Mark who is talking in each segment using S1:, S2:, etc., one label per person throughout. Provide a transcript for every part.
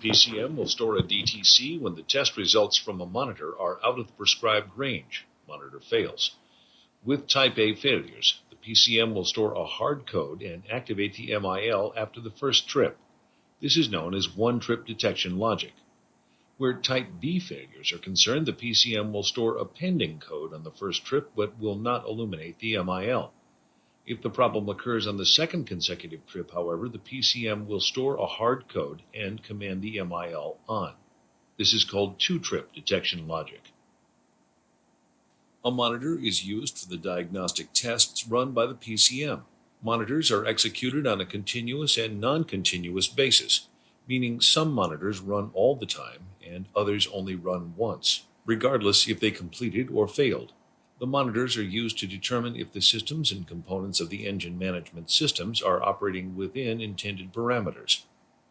S1: PCM will store a DTC when the test results from a monitor are out of the prescribed range. Monitor fails. With Type A failures, the PCM will store a hard code and activate the MIL after the first trip. This is known as one-trip detection logic. Where Type B failures are concerned, the PCM will store a pending code on the first trip but will not illuminate the MIL. If the problem occurs on the second consecutive trip, however, the PCM will store a hard code and command the MIL on. This is called two-trip detection logic. A monitor is used for the diagnostic tests run by the PCM. Monitors are executed on a continuous and non-continuous basis, meaning some monitors run all the time and others only run once, regardless if they completed or failed. The monitors are used to determine if the systems and components of the engine management systems are operating within intended parameters.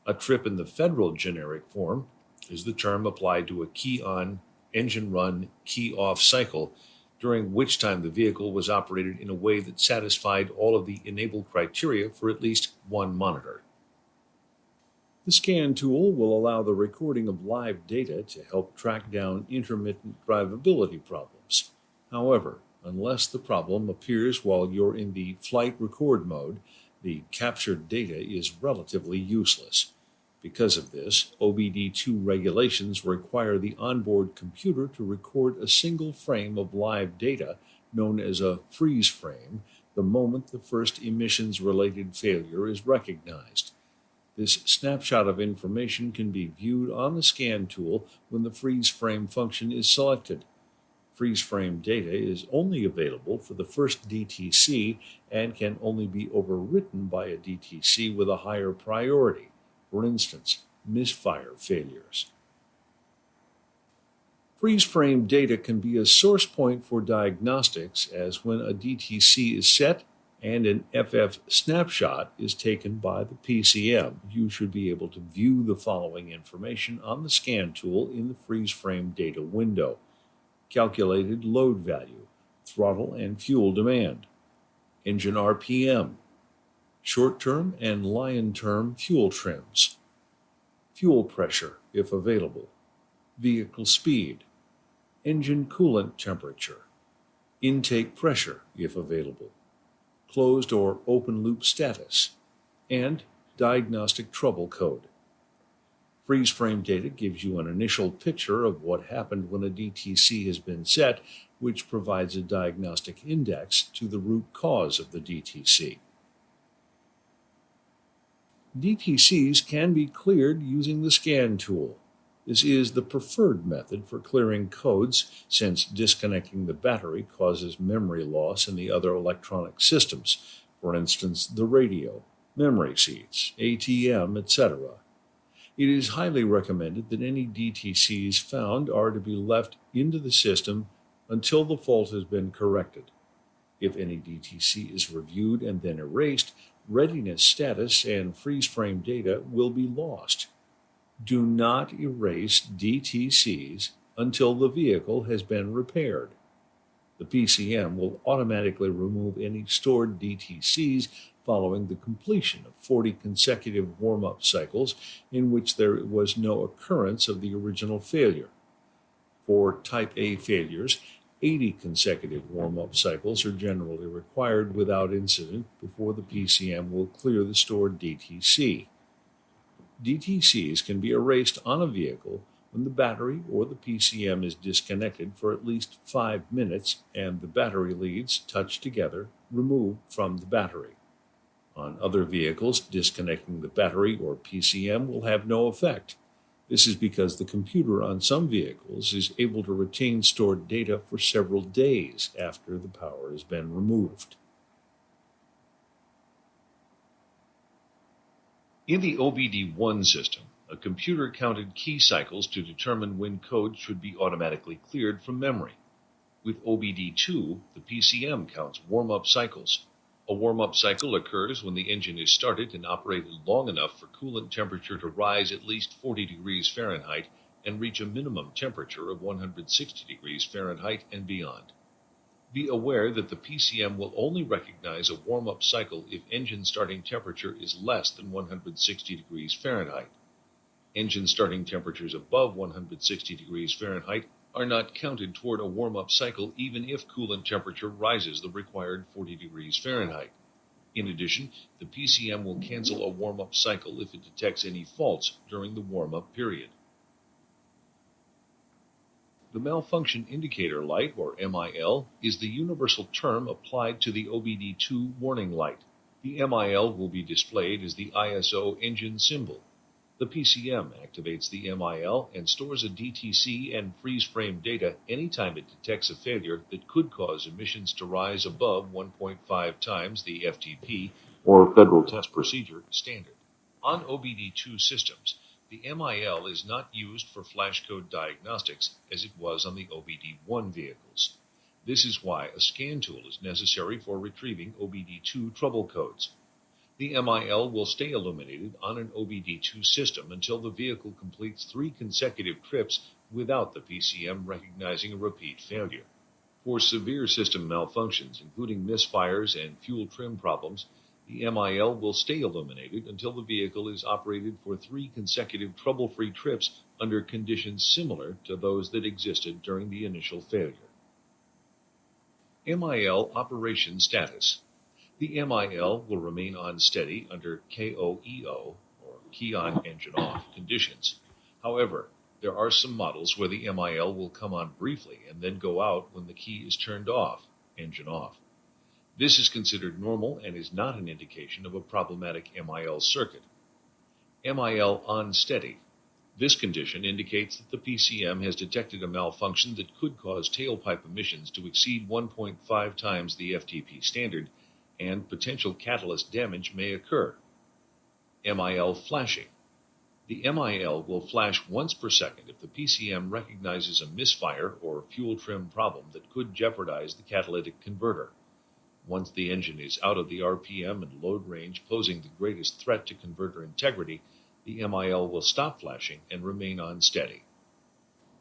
S1: A trip in the federal generic form is the term applied to a key-on, engine-run, key-off cycle, during which time the vehicle was operated in a way that satisfied all of the enabled criteria for at least one monitor. The scan tool will allow the recording of live data to help track down intermittent drivability problems. However, unless the problem appears while you're in the flight record mode, the captured data is relatively useless. Because of this, OBD2 regulations require the onboard computer to record a single frame of live data, known as a freeze frame, the moment the first emissions-related failure is recognized. This snapshot of information can be viewed on the scan tool when the freeze frame function is selected. Freeze frame data is only available for the first DTC and can only be overwritten by a DTC with a higher priority, for instance, misfire failures. Freeze frame data can be a source point for diagnostics, as when a DTC is set and an FF snapshot is taken by the PCM, you should be able to view the following information on the scan tool in the freeze frame data window. Calculated load value, throttle and fuel demand, engine RPM, short-term and line-term fuel trims, fuel pressure if available, vehicle speed, engine coolant temperature, intake pressure if available, closed or open loop status, and diagnostic trouble code. Freeze frame data gives you an initial picture of what happened when a DTC has been set, which provides a diagnostic index to the root cause of the DTC. DTCs can be cleared using the scan tool. This is the preferred method for clearing codes, since disconnecting the battery causes memory loss in the other electronic systems, for instance, the radio, memory seats, ATM, etc. It is highly recommended that any DTCs found are to be left into the system until the fault has been corrected. If any DTC is reviewed and then erased, readiness status and freeze frame data will be lost. Do not erase DTCs until the vehicle has been repaired. The PCM will automatically remove any stored DTCs following the completion of 40 consecutive warm-up cycles in which there was no occurrence of the original failure. For Type A failures, 80 consecutive warm-up cycles are generally required without incident before the PCM will clear the stored DTC. DTCs can be erased on a vehicle when the battery or the PCM is disconnected for at least 5 minutes and the battery leads, touched together, removed from the battery. On other vehicles, disconnecting the battery or PCM will have no effect. This is because the computer on some vehicles is able to retain stored data for several days after the power has been removed. In the OBD1 system, a computer counted key cycles to determine when code should be automatically cleared from memory. With OBD2, the PCM counts warm-up cycles. A warm-up cycle occurs when the engine is started and operated long enough for coolant temperature to rise at least 40 degrees Fahrenheit and reach a minimum temperature of 160 degrees Fahrenheit and beyond. Be aware that the PCM will only recognize a warm-up cycle if engine starting temperature is less than 160 degrees Fahrenheit. Engine starting temperatures above 160 degrees Fahrenheit are not counted toward a warm-up cycle even if coolant temperature rises the required 40 degrees Fahrenheit. In addition, the PCM will cancel a warm-up cycle if it detects any faults during the warm-up period. The malfunction indicator light, or MIL, is the universal term applied to the OBD2 warning light. The MIL will be displayed as the ISO engine symbol. The PCM activates the MIL and stores a DTC and freeze frame data anytime it detects a failure that could cause emissions to rise above 1.5 times the FTP, or Federal Test Procedure, standard. On OBD2 systems, the MIL is not used for flashcode diagnostics as it was on the OBD1 vehicles. This is why a scan tool is necessary for retrieving OBD2 trouble codes. The MIL will stay illuminated on an OBD2 system until the vehicle completes 3 consecutive trips without the PCM recognizing a repeat failure. For severe system malfunctions, including misfires and fuel trim problems, the MIL will stay illuminated until the vehicle is operated for 3 consecutive trouble-free trips under conditions similar to those that existed during the initial failure. MIL operation status. The MIL will remain on steady under KOEO, or key on engine off, conditions. However, there are some models where the MIL will come on briefly and then go out when the key is turned off, engine off. This is considered normal and is not an indication of a problematic MIL circuit. MIL on steady. This condition indicates that the PCM has detected a malfunction that could cause tailpipe emissions to exceed 1.5 times the FTP standard, and potential catalyst damage may occur. MIL flashing. The MIL will flash once per second if the PCM recognizes a misfire or fuel trim problem that could jeopardize the catalytic converter. Once the engine is out of the RPM and load range posing the greatest threat to converter integrity, the MIL will stop flashing and remain on steady.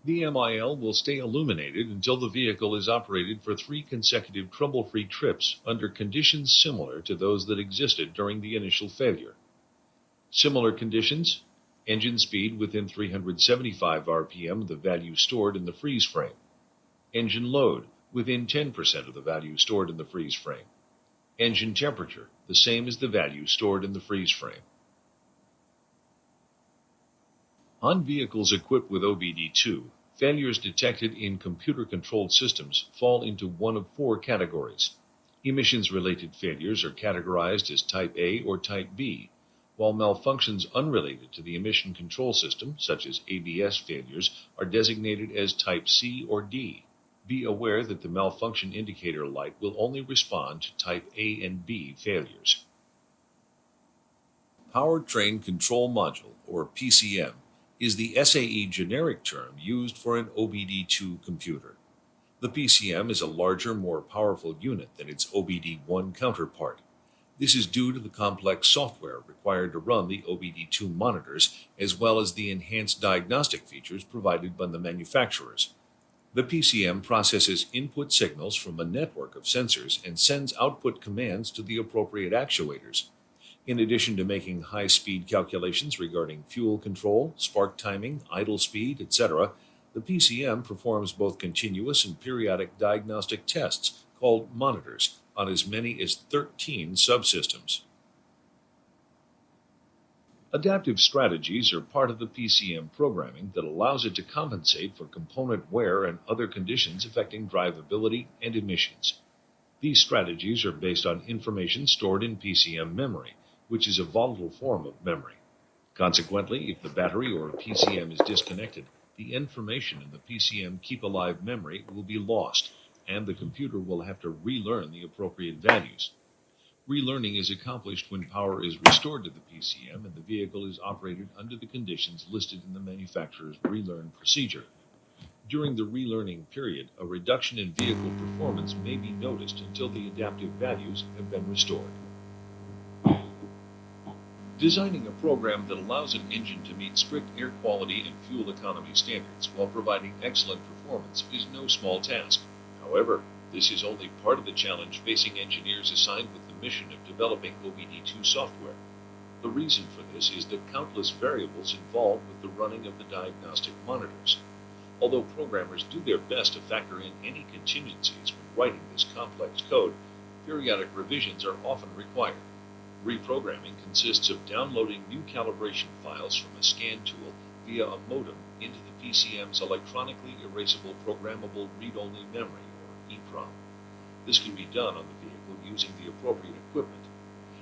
S1: The MIL will stay illuminated until the vehicle is operated for 3 consecutive trouble-free trips under conditions similar to those that existed during the initial failure. Similar conditions: engine speed within 375 RPM of the value stored in the freeze frame. Engine load within 10% of the value stored in the freeze frame. Engine temperature the same as the value stored in the freeze frame. On vehicles equipped with OBD2, failures detected in computer-controlled systems fall into one of 4 categories. Emissions-related failures are categorized as Type A or Type B, while malfunctions unrelated to the emission control system, such as ABS failures, are designated as Type C or D. Be aware that the malfunction indicator light will only respond to Type A and B failures. Powertrain Control Module, or PCM, is the SAE generic term used for an OBD2 computer. The PCM is a larger, more powerful unit than its OBD1 counterpart. This is due to the complex software required to run the OBD2 monitors, as well as the enhanced diagnostic features provided by the manufacturers. The PCM processes input signals from a network of sensors and sends output commands to the appropriate actuators. In addition to making high-speed calculations regarding fuel control, spark timing, idle speed, etc., the PCM performs both continuous and periodic diagnostic tests, called monitors, on as many as 13 subsystems. Adaptive strategies are part of the PCM programming that allows it to compensate for component wear and other conditions affecting drivability and emissions. These strategies are based on information stored in PCM memory, which is a volatile form of memory. Consequently, if the battery or PCM is disconnected, the information in the PCM keep alive memory will be lost, and the computer will have to relearn the appropriate values. Relearning is accomplished when power is restored to the PCM and the vehicle is operated under the conditions listed in the manufacturer's relearn procedure. During the relearning period, a reduction in vehicle performance may be noticed until the adaptive values have been restored. Designing a program that allows an engine to meet strict air quality and fuel economy standards while providing excellent performance is no small task. However, this is only part of the challenge facing engineers assigned with the mission of developing OBD2 software. The reason for this is the countless variables involved with the running of the diagnostic monitors. Although programmers do their best to factor in any contingencies when writing this complex code, periodic revisions are often required. Reprogramming consists of downloading new calibration files from a scan tool via a modem into the PCM's electronically erasable programmable read-only memory, or EEPROM. This can be done on the vehicle using the appropriate equipment.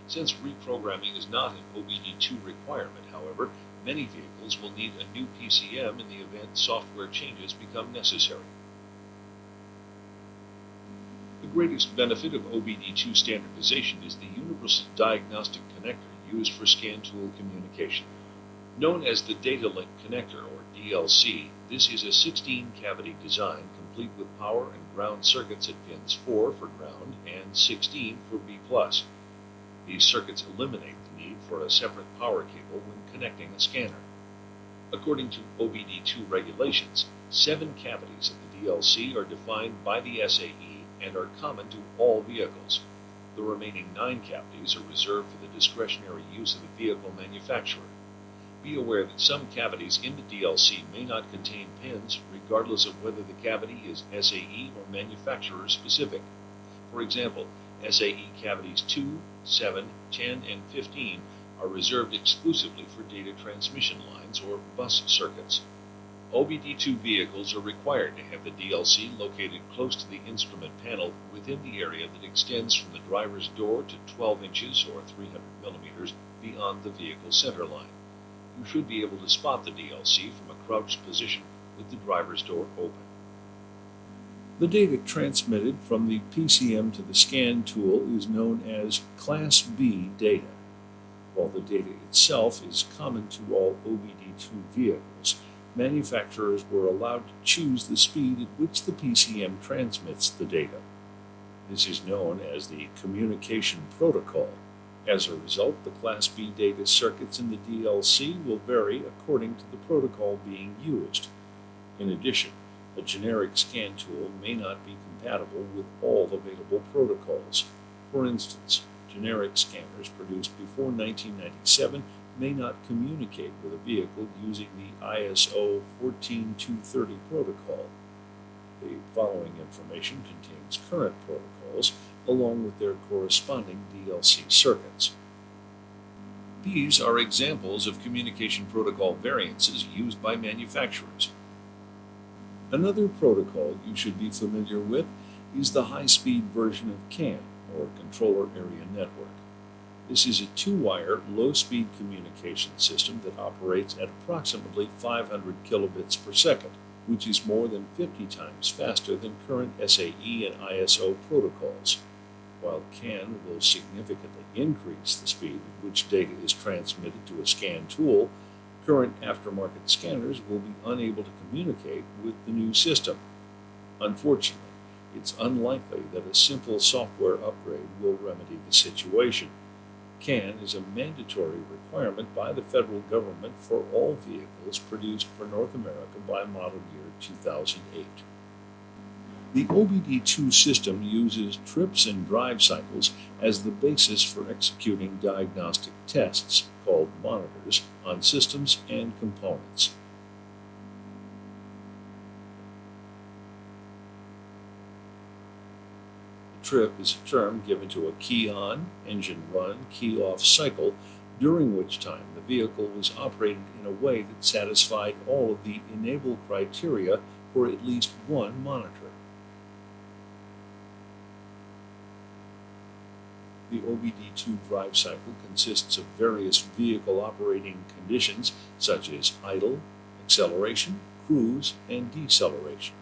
S1: Since reprogramming is not an OBD2 requirement, however, many vehicles will need a new PCM in the event software changes become necessary. The greatest benefit of OBD2 standardization is the universal diagnostic connector used for scan tool communication. Known as the Data Link Connector, or DLC, this is a 16-cavity design complete with power and ground circuits at pins 4 for ground and 16 for B+. These circuits eliminate the need for a separate power cable when connecting a scanner. According to OBD2 regulations, 7 cavities of the DLC are defined by the SAE and are common to all vehicles. The remaining 9 cavities are reserved for the discretionary use of the vehicle manufacturer. Be aware that some cavities in the DLC may not contain pins, regardless of whether the cavity is SAE or manufacturer specific. For example, SAE cavities 2, 7, 10, and 15 are reserved exclusively for data transmission lines or bus circuits. OBD2 vehicles are required to have the DLC located close to the instrument panel within the area that extends from the driver's door to 12 inches or 300 millimeters beyond the vehicle center line. You should be able to spot the DLC from a crouched position with the driver's door open. The data transmitted from the PCM to the scan tool is known as Class B data. While the data itself is common to all OBD2 vehicles, manufacturers were allowed to choose the speed at which the PCM transmits the data. This is known as the communication protocol. As a result, the Class B data circuits in the DLC will vary according to the protocol being used. In addition, a generic scan tool may not be compatible with all available protocols. For instance, generic scanners produced before 1997 may not communicate with a vehicle using the ISO 14230 protocol. The following information contains current protocols along with their corresponding DLC circuits. These are examples of communication protocol variances used by manufacturers. Another protocol you should be familiar with is the high-speed version of CAN, or Controller Area Network. This is a 2-wire, low-speed communication system that operates at approximately 500 kilobits per second, which is more than 50 times faster than current SAE and ISO protocols. While CAN will significantly increase the speed at which data is transmitted to a scan tool, current aftermarket scanners will be unable to communicate with the new system. Unfortunately, it's unlikely that a simple software upgrade will remedy the situation. CAN is a mandatory requirement by the federal government for all vehicles produced for North America by model year 2008. The OBD2 system uses trips and drive cycles as the basis for executing diagnostic tests, called monitors, on systems and components. The trip is a term given to a key-on, engine run, key-off cycle, during which time the vehicle was operated in a way that satisfied all of the enable criteria for at least one monitor. The OBD2 drive cycle consists of various vehicle operating conditions such as idle, acceleration, cruise, and deceleration.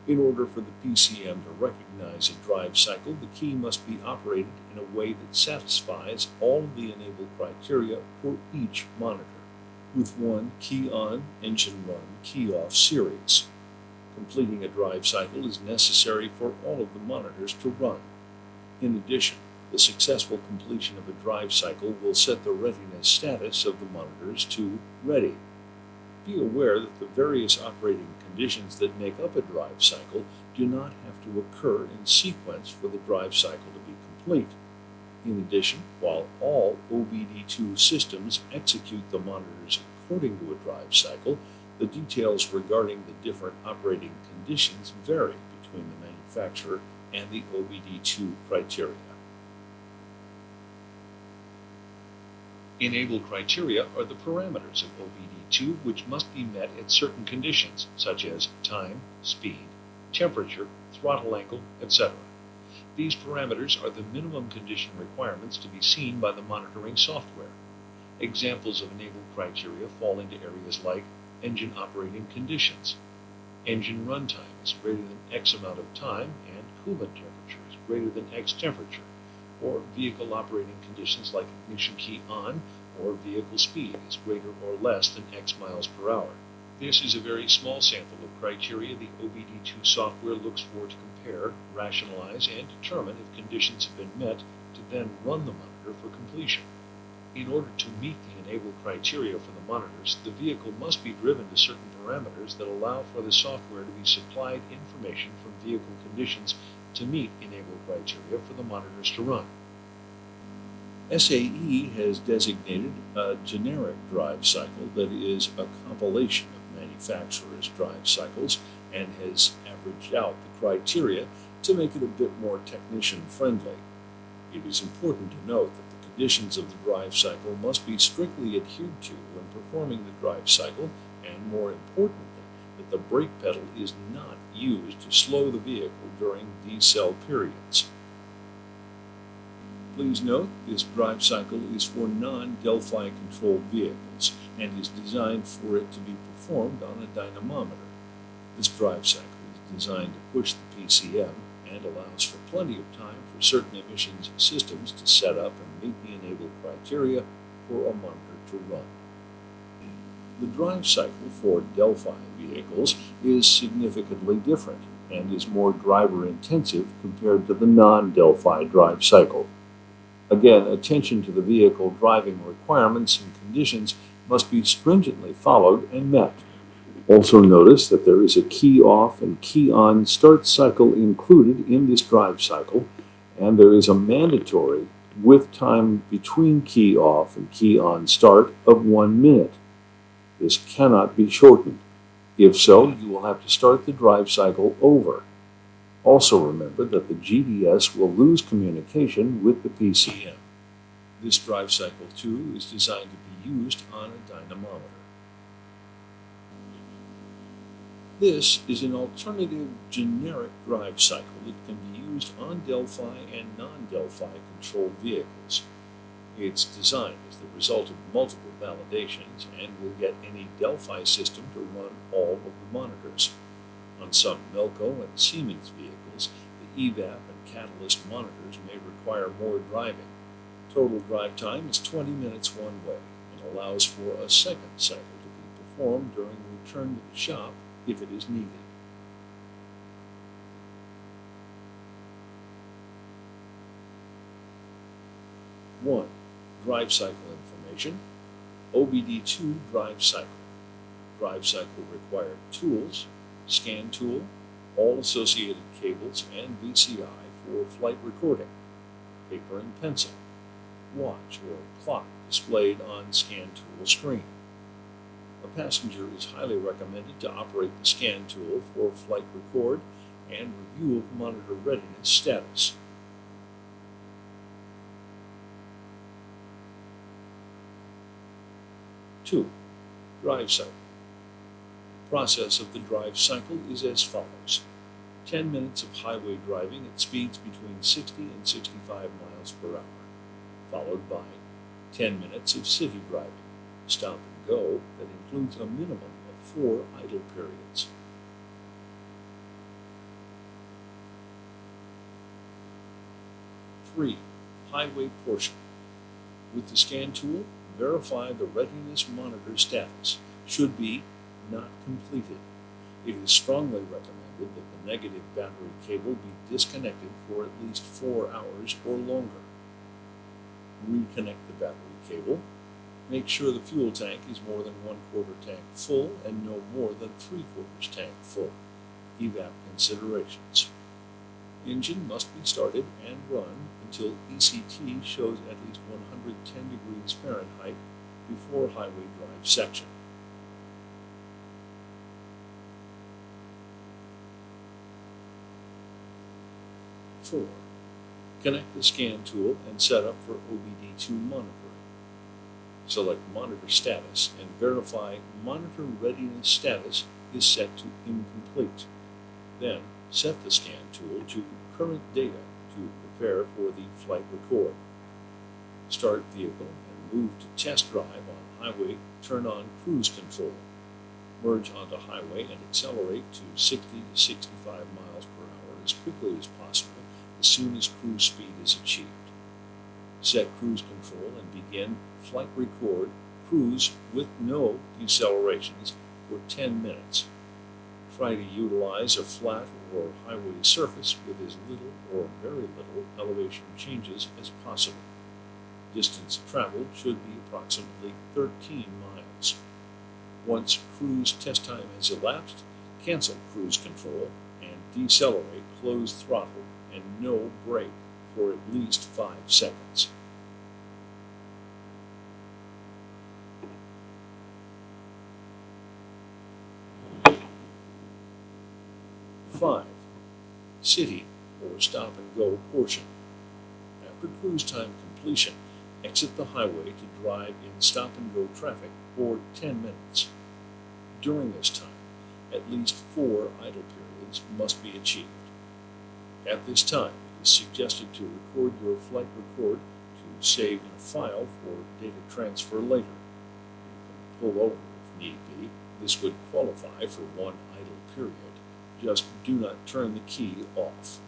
S1: In order for the PCM to recognize a drive cycle, the key must be operated in a way that satisfies all of the enable criteria for each monitor, with one key-on, engine run, key-off series. Completing a drive cycle is necessary for all of the monitors to run. In addition, the successful completion of a drive cycle will set the readiness status of the monitors to ready. Be aware that the various operating conditions that make up a drive cycle do not have to occur in sequence for the drive cycle to be complete. In addition, while all OBD2 systems execute the monitors according to a drive cycle, the details regarding the different operating conditions vary between the manufacturer and the OBD2 criteria. Enable criteria are the parameters of OBD2 which must be met at certain conditions, such as time, speed, temperature, throttle angle, etc. These parameters are the minimum condition requirements to be seen by the monitoring software. Examples of enabled criteria fall into areas like engine operating conditions. Engine runtime is greater than X amount of time and coolant temperature is greater than X temperature, or vehicle operating conditions like ignition key on or vehicle speed is greater or less than X miles per hour. This is a very small sample of criteria the OBD2 software looks for to compare, rationalize, and determine if conditions have been met to then run the monitor for completion. In order to meet the enabled criteria for the monitors, the vehicle must be driven to certain parameters that allow for the software to be supplied information from vehicle conditions to meet enabled criteria for the monitors to run. SAE has designated a generic drive cycle that is a compilation of manufacturers' drive cycles and has averaged out the criteria to make it a bit more technician-friendly. It is important to note that the conditions of the drive cycle must be strictly adhered to when performing the drive cycle, and more importantly, that the brake pedal is not used to slow the vehicle during decel periods. Please note, this drive cycle is for non-Delphi controlled vehicles and is designed for it to be performed on a dynamometer. This drive cycle is designed to push the PCM and allows for plenty of time for certain emissions systems to set up and meet the enabled criteria for a monitor to run. The drive cycle for Delphi vehicles is significantly different and is more driver-intensive compared to the non-Delphi drive cycle. Again, attention to the vehicle driving requirements and conditions must be stringently followed and met. Also notice that there is a key off and key on start cycle included in this drive cycle, and there is a mandatory with time between key off and key on start of 1 minute. This cannot be shortened. If so, you will have to start the drive cycle over. Also remember that the GDS will lose communication with the PCM. This drive cycle, too, is designed to be used on a dynamometer. This is an alternative generic drive cycle that can be used on Delphi and non-Delphi controlled vehicles. It's designed as the result of multiple validations and will get any Delphi system to run all of the monitors. On some Melco and Siemens vehicles, the EVAP and Catalyst monitors may require more driving. Total drive time is 20 minutes one way and allows for a second cycle to be performed during return to the shop if it is needed. One, drive cycle information. OBD2 drive cycle. Drive cycle required tools, scan tool, all associated cables, and VCI for flight recording, paper and pencil, watch or clock displayed on scan tool screen. A passenger is highly recommended to operate the scan tool for flight record and review of monitor readiness status. Two, drive cycle. Process of the drive cycle is as follows. 10 minutes of highway driving at speeds between 60 and 65 miles per hour, followed by 10 minutes of city driving, stop and go, that includes a minimum of 4 idle periods. 3. Highway portion. With the scan tool, verify the readiness monitor status should be not completed. It is strongly recommended that the negative battery cable be disconnected for at least 4 hours or longer. Reconnect the battery cable. Make sure the fuel tank is more than 1/4 tank full and no more than 3/4 tank full. EVAP considerations. Engine must be started and run until ECT shows at least 110 degrees Fahrenheit before highway drive section. Four, connect the scan tool and set up for OBD2 monitoring. Select Monitor Status and verify Monitor Readiness status is set to incomplete. Then set the scan tool to Current Data to prepare for the flight record. Start vehicle and move to test drive on highway. Turn on cruise control. Merge onto highway and accelerate to 60 to 65 miles per hour as quickly as possible as soon as cruise speed is achieved. Set cruise control and begin flight record cruise with no decelerations for 10 minutes. Try to utilize a flat or highway surface with as little or very little elevation changes as possible. Distance traveled should be approximately 13 miles. Once cruise test time has elapsed, cancel cruise control and decelerate closed throttle and no brake for at least 5 seconds. Five, city or stop-and-go portion. After cruise time completion, exit the highway to drive in stop-and-go traffic for 10 minutes. During this time, at least 4 idle periods must be achieved. At this time, it is suggested to record your flight record to save in a file for data transfer later. You can pull over if need be. This would qualify for 1 idle period. Just do not turn the key off.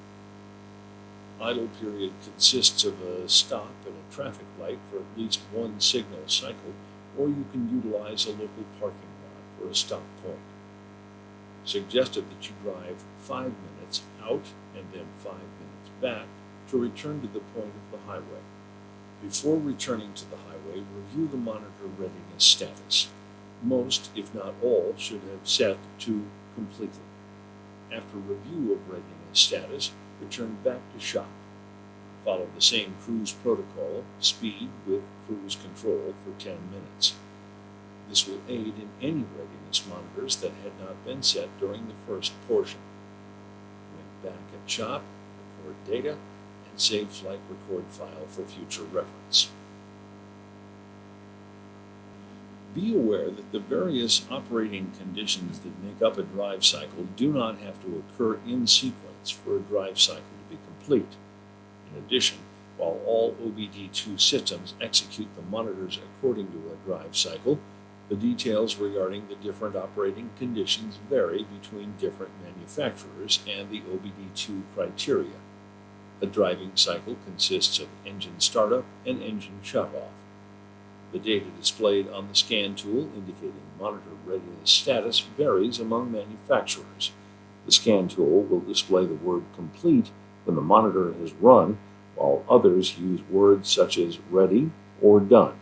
S1: Idle period consists of a stop at a traffic light for at least 1 signal cycle, or you can utilize a local parking lot for a stop point. Suggested that you drive 5 minutes out and then 5 minutes back to return to the point of the highway. Before returning to the highway, review the monitor readiness status. Most, if not all, should have set to completed. After review of readiness status, return back to shop. Follow the same cruise protocol, speed with cruise control for 10 minutes. This will aid in any readiness monitors that had not been set during the first portion. When back at shop, record data, and save flight record file for future reference. Be aware that the various operating conditions that make up a drive cycle do not have to occur in sequence for a drive cycle to be complete. In addition, while all OBD2 systems execute the monitors according to a drive cycle, the details regarding the different operating conditions vary between different manufacturers and the OBD2 criteria. A driving cycle consists of engine startup and engine shutoff. The data displayed on the scan tool indicating monitor readiness status varies among manufacturers. The scan tool will display the word complete when the monitor has run, while others use words such as ready or done.